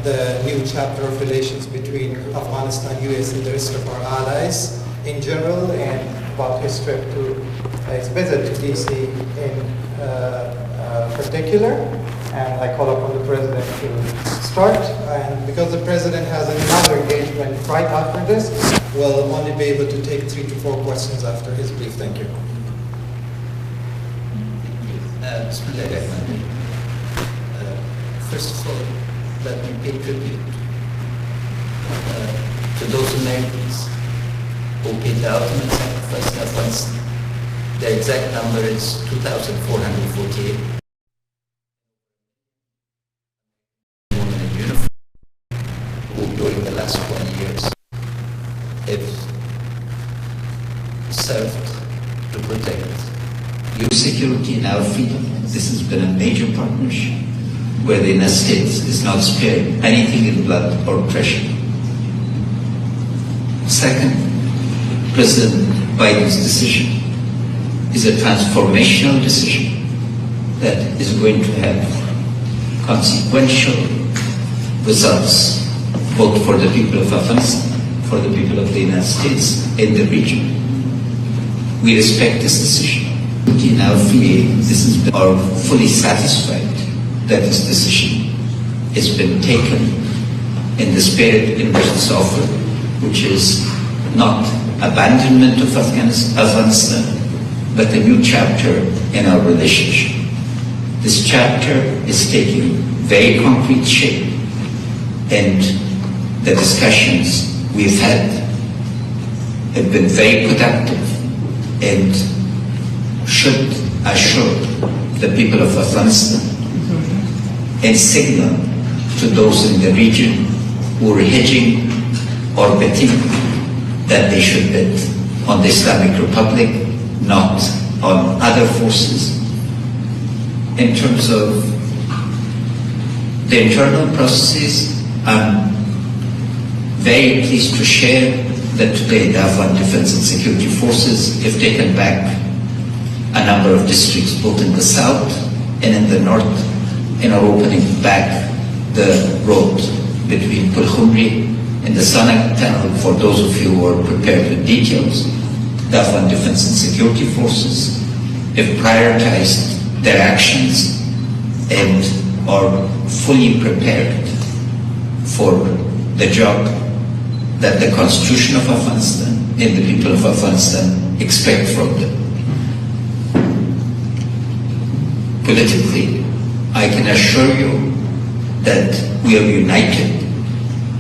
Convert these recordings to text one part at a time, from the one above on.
the new chapter of relations between Afghanistan, US, and the rest of our allies in general, and about his trip to his visit to DC in particular. And I call upon the President to start. And because the President has another engagement right after this, we'll only be able to take 3 to 4 questions after his brief. Thank you. First of all, let me pay tribute to those Americans who paid the ultimate sacrifice in Afghanistan. The exact number is 2,448. Women in uniform who during the last 20 years have served to protect your security and our freedom. This has been a major partnership where the United States is not spared anything in blood or pressure. Second, President Biden's decision is a transformational decision that is going to have consequential results both for the people of Afghanistan, for the people of the United States, in the region. We respect this decision. In our VA, are fully satisfied that this decision has been taken in the spirit in which it's offered, which is not abandonment of Afghanistan, but a new chapter in our relationship. This chapter is taking very concrete shape, and the discussions we've had have been very productive and should assure the people of Afghanistan and signal to those in the region who are hedging or betting that they should bet on the Islamic Republic, not on other forces. In terms of the internal processes, I'm very pleased to share that today the Afghan Defense and Security Forces have taken back a number of districts, both in the south and in the north, and are opening back the road between Pulkhumri and the Sanak Tunnel. For those of you who are prepared with details, the Afghan Defense and Security Forces have prioritized their actions and are fully prepared for the job that the Constitution of Afghanistan and the people of Afghanistan expect from them. Politically, I can assure you that we are united.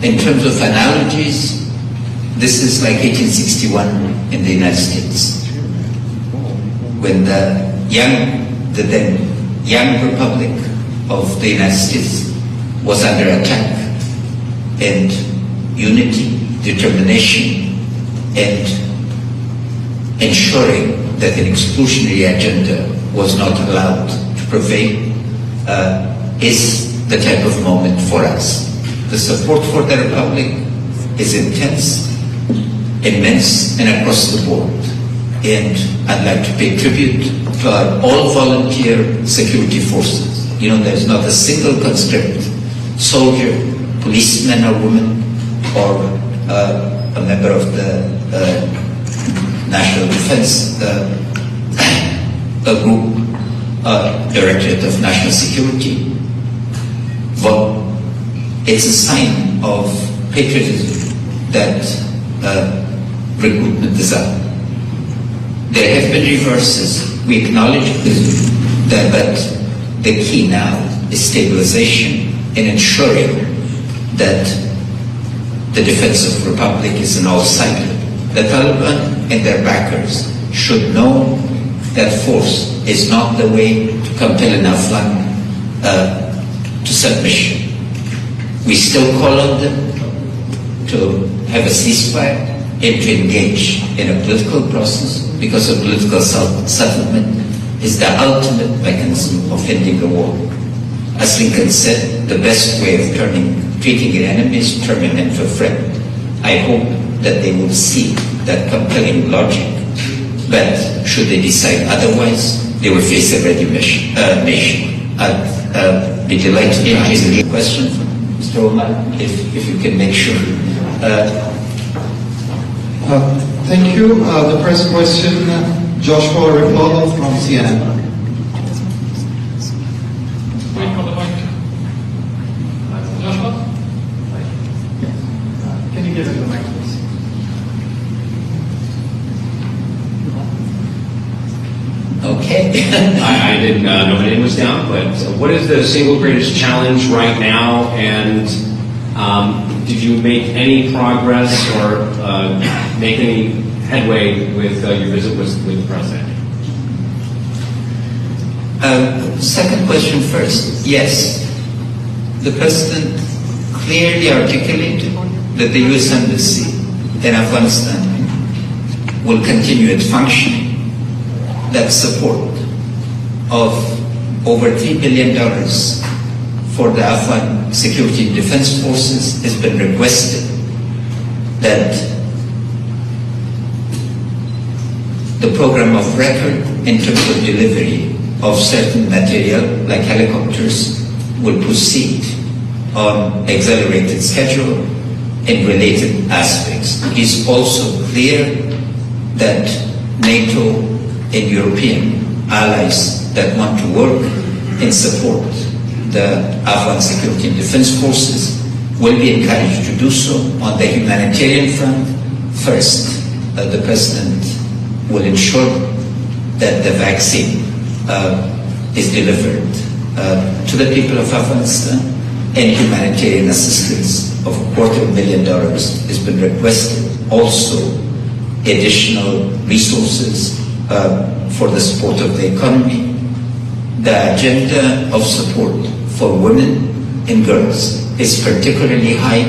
In terms of analogies, this is like 1861 in the United States, when the then young Republic of the United States was under attack, and unity, determination, and ensuring that an exclusionary agenda was not allowed to prevail is the type of moment for us. The support for the Republic is intense, immense, and across the board. And I'd like to pay tribute to our all-volunteer security forces. You know, there's not a single conscript, soldier, policeman or woman, or a member of the National Defense group, Directorate of National Security. Well, it's a sign of patriotism that recruitment is up. There have been reverses. We acknowledge this, but the key now is stabilization and ensuring that the defense of the Republic is an all-sided. The Taliban and their backers should know that force is not the way to compel an Afghan to submission. We still call on them to have a ceasefire and to engage in a political process, because a political settlement is the ultimate mechanism of ending a war. As Lincoln said, the best way of treating an enemy is turning him into a friend. I hope that they will see that compelling logic, but should they decide otherwise, they will face a ready nation. I'd be delighted to answer the question. Mr. Omar, if you can make sure. Thank you. The first question, Joshua Rippolo from CNN. Wait for the mic. Joshua? Can you give him the mic, please? Okay. I didn't know my name was down, but what is the single greatest challenge right now? And did you make any progress or make any headway with your visit with the president? Second question first. Yes, the president clearly articulated that the U.S. Embassy in Afghanistan will continue its functioning. That support of over $3 billion for the Afghan security and defense forces has been requested. That the program of record in terms of delivery of certain material like helicopters will proceed on accelerated schedule in related aspects. He's also clear that NATO and European allies that want to work and support the Afghan security and defense forces will be encouraged to do so. On the humanitarian front, first, the president will ensure that the vaccine is delivered to the people of Afghanistan, and humanitarian assistance of $250,000 has been requested. Also, additional resources for the support of the economy. The agenda of support for women and girls is particularly high.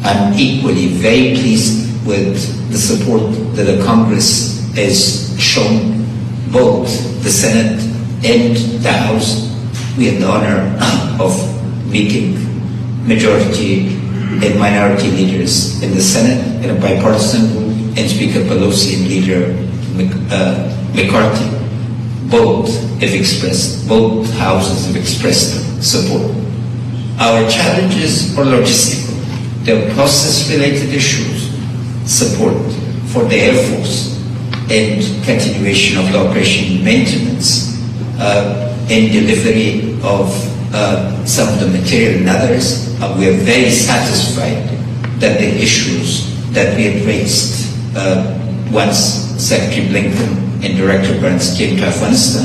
I'm equally very pleased with the support that the Congress has shown, both the Senate and the House. We had the honor of meeting majority and minority leaders in the Senate in a bipartisan group, and Speaker Pelosi and Leader McCarthy. Both houses have expressed support. Our challenges are logistical. There are process-related issues, support for the Air Force, and continuation of the operation maintenance, and delivery of some of the material and others. We are very satisfied that the issues that we had raised once Secretary Blinken and Director Burns came to Afghanistan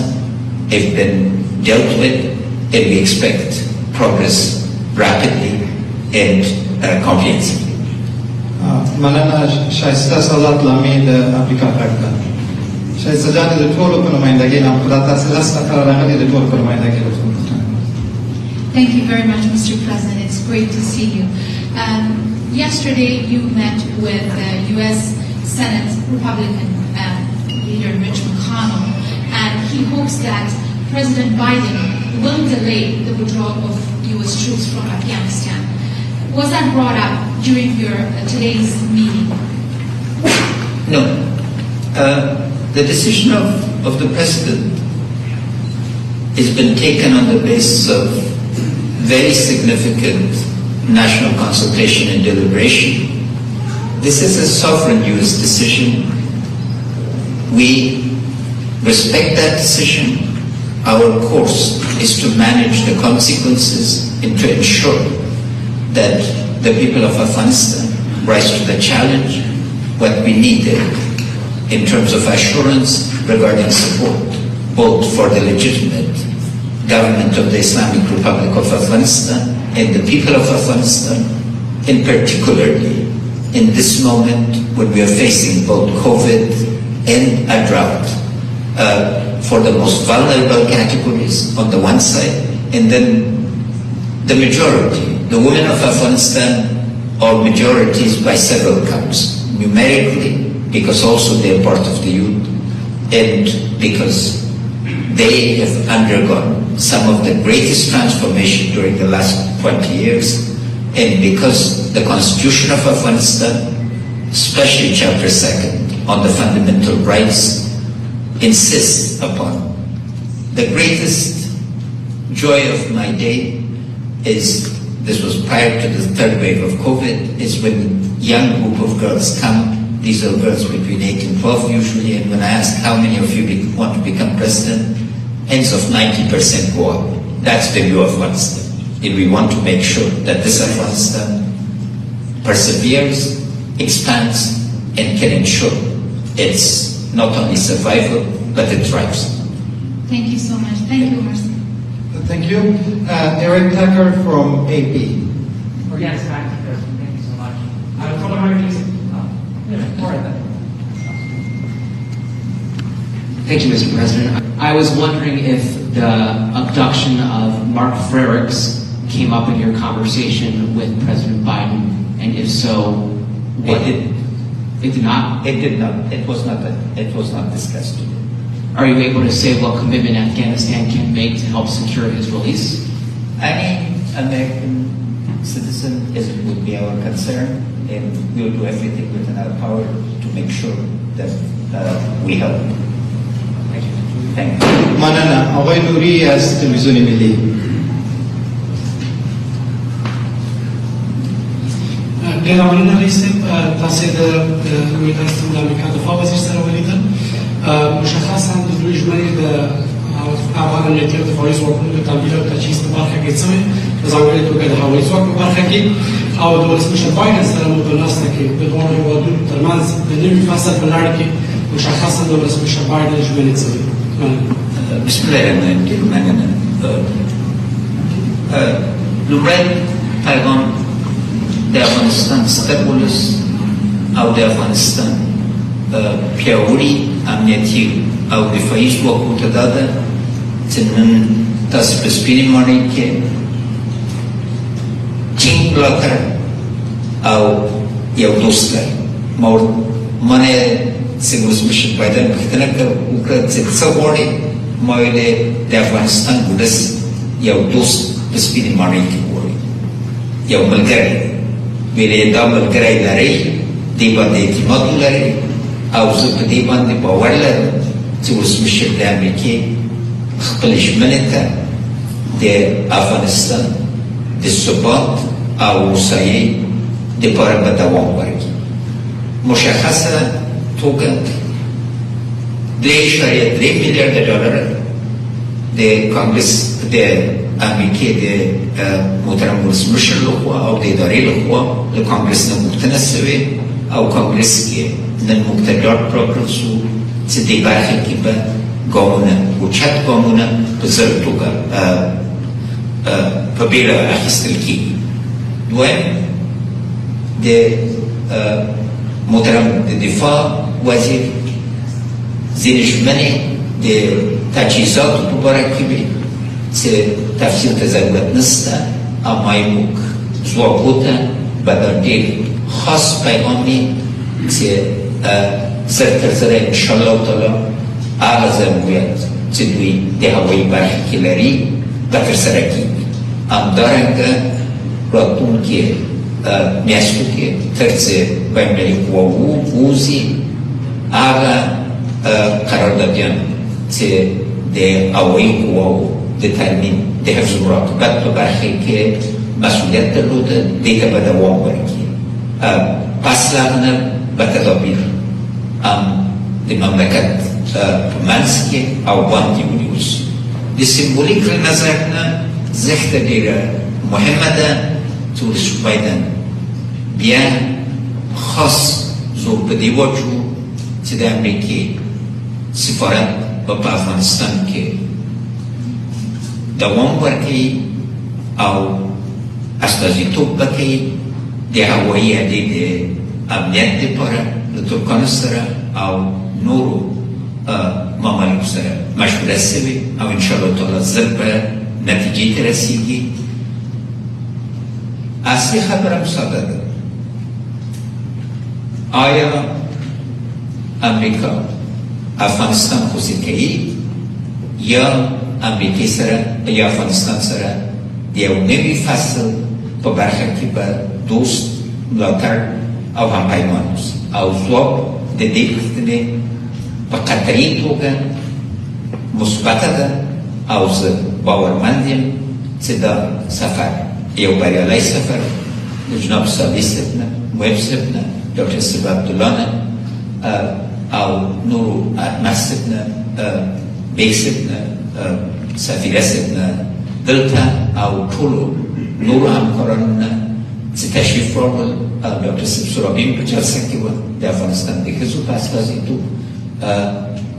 have been dealt with, and we expect progress rapidly and comprehensively. مننه شایسته سادات لامید افریقا فرقه شایسته جان د ټولو په نمائندګۍ نام خدا تاسو لاس نفر راغلي د ټولو په نمائندګۍ Thank you very much, Mr. President. It's great to see you. Yesterday, you met with U.S. Senate Republican leader Mitch McConnell, and he hopes that President Biden will delay the withdrawal of U.S. troops from Afghanistan. Was that brought up during your today's meeting? No. The decision of the President has been taken on the basis of very significant national consultation and deliberation. This is a sovereign U.S. decision. We respect that decision. Our course is to manage the consequences and to ensure that the people of Afghanistan rise to the challenge. What we needed in terms of assurance regarding support, both for the legitimate government of the Islamic Republic of Afghanistan and the people of Afghanistan, and particularly in this moment when we are facing both COVID and a drought, for the most vulnerable categories on the one side, and then the majority, the women of Afghanistan are majorities by several counts, numerically, because also they are part of the youth, and because they have undergone some of the greatest transformation during the last 20 years, and because the Constitution of Afghanistan, especially Chapter 2 on the fundamental rights, insists upon. The greatest joy of my day is this was prior to the third wave of COVID, is when young group of girls come. These are girls between 8 and 12 usually, and when I ask how many of you want to become president, ends of 90% go up. That's the view of Afghanistan. And we want to make sure that this Afghanistan perseveres, expands, and can ensure its not only survival, but it thrives. Thank you so much. Thank you, Marcel. Thank you. Eric Tucker from AP. Yes, thank you so much. Follow my please. Thank you, Mr. President. I was wondering if the abduction of Mark Frericks came up in your conversation with President Biden, and if so, what did it did not? It did not. It was not discussed today. Are you able to say what commitment Afghanistan can make to help secure his release? Any American citizen would be our concern, and we will do everything within our power to make sure that we help. Thank you. مننه. آقای نوری از تلویزیون ملی. ډېر مننه رئیس صاحب، تاسې د لوی داستان د امریکا دفاع وزیر سره ولیدل. مشخصا د دوی ژمنې د افغان امنیتي او دفاعي ځواکونو د تمویل او تجهیز په برخه کې څه وې، په ځانګړې توګه د هوایي ځواک په برخه کې، او د ولسمشر بایدن سره مو په ناسته کې د دواړو هېوادونو ترمنځ د نوي فصل په لړ کې مشخصا د ولسمشر بایدن ژمنې څه وې؟ بسم الله الرحمن الرحیم. لومړی پیغام د افغانستان ستر ولس او د افغانستان پیاوړي امنیتي او دفاعي ځواکونو ته دا ده چې نن تاسو په سپینې ماڼۍ کې ټینګ ملاتړ او یو دوست لرئ. منې چې ولسمشر بایدن پوښتنه وکړه چې څه غواړې، ما ویلې د افغانستان ولس یو دوست په سپینې ماڼۍ کې غواړي، یو ملګری. ویلې دا ملګری لرئ، دې باندې اعتماد ولرئ، او زه په دې باندې باور لرم چې ولسمشر د امریکې خپلې ژمنې ته د افغانستان د ثبات او هوسایۍ دپاره به دوام ورکړي. مشخصه توګه 3.3 میلیارده ډالر د کانګرس د امریکې د محترم ولسمشر لخوا او د ادارې لخوا له کانګرس نه غوښتنه شوې، او کانګرس کې نن موږ ته ډاډ راکړل شو چې دې برخه کې به ګامونه اوچت ګامونه په زر توګه په بیړه اخیستل کېږي. دویم د محترم د دفاع وزیر ځینې ژمنې د تجهیزاتو په باره کې وې چې تفصیل ته ضرورت نشته، اما موږ ځواکو ته به دا ډېر خاص پیغام وي چې زر تر زره انشاءالله تعالی هغه ضرورت چې دوی د هوایي برخه کې لري به ترسره کېږي. همدارنګه راتلونکي میاشتو کې تر څه بینالمللي قواوو ووځي، هغه قراردادیان چې د هوایي قواوو د تامین د حفظ المراقبت په برخه کې مسئولیت درلوده، دې ته به دوام ورکړي. پس له هغه نه به تدابیر هم د مملکت په منځ کې او باندې ونیول شي. د سمبولیک له نظر نه زښته ډېره مهمه ده چې ولسمشر بایدن بیا خاص زور په دې واچوو چې د امریکې سفارت په افغانستان کې دوام ورکوي او استازیتوب وکړي د هوایي اډې د امنیت دپاره له ترکانو سره او نورو ممالکو سره مشوره شوې، او انشاءالله تعالی زر به نتیجې ته رسېږي. اصلي خبره هم ساده ده. آیا امریکا افغانستان خوشي کوي یا امریکې سره یا افغانستان سره د یو نوي فصل په برخه کې به دوست، ملاتړ او همپیمان اوسي؟ او ځواب د دې پوښتنې په قطعي توګه مثبته ده، او زه باورمند یم چې دا سفر یو بریالی سفر د جناب سادي صاحب نه، محب صاحب نه، ډاکټر صاحب عبدالله نه او نورو احمد صاحب نه، بیګ صاحب نه، سفیره صاحب نه، دلته او ټولو نورو همکارانو نه چې تشریف راوړل. ډاکټر صاحب سرابي په جلسه کې وه، د افغانستان د ښځو په استازیتوب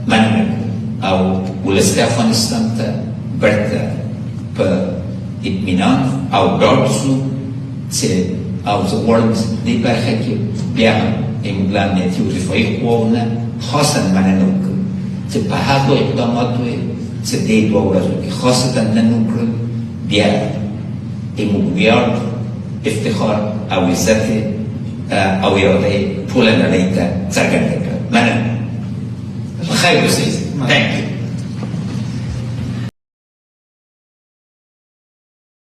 مننه او ولس د افغانستان ته بیرته په اطمینان او ډاډ شو چې او زه غواړم دې برخه کې بیا هم زموږ له امنیتي او دفاعي قواو نه خاصا مننه وکړم چې په هغو اقداماتو یې چې دې دوه ورځو کې خاصتا نن وکړل، بیا زموږ ویاړ، افتخار او عزت او اراده ټوله نړۍ ته څرګنده کړه. مننه. بخیر اوسئ. Thank you.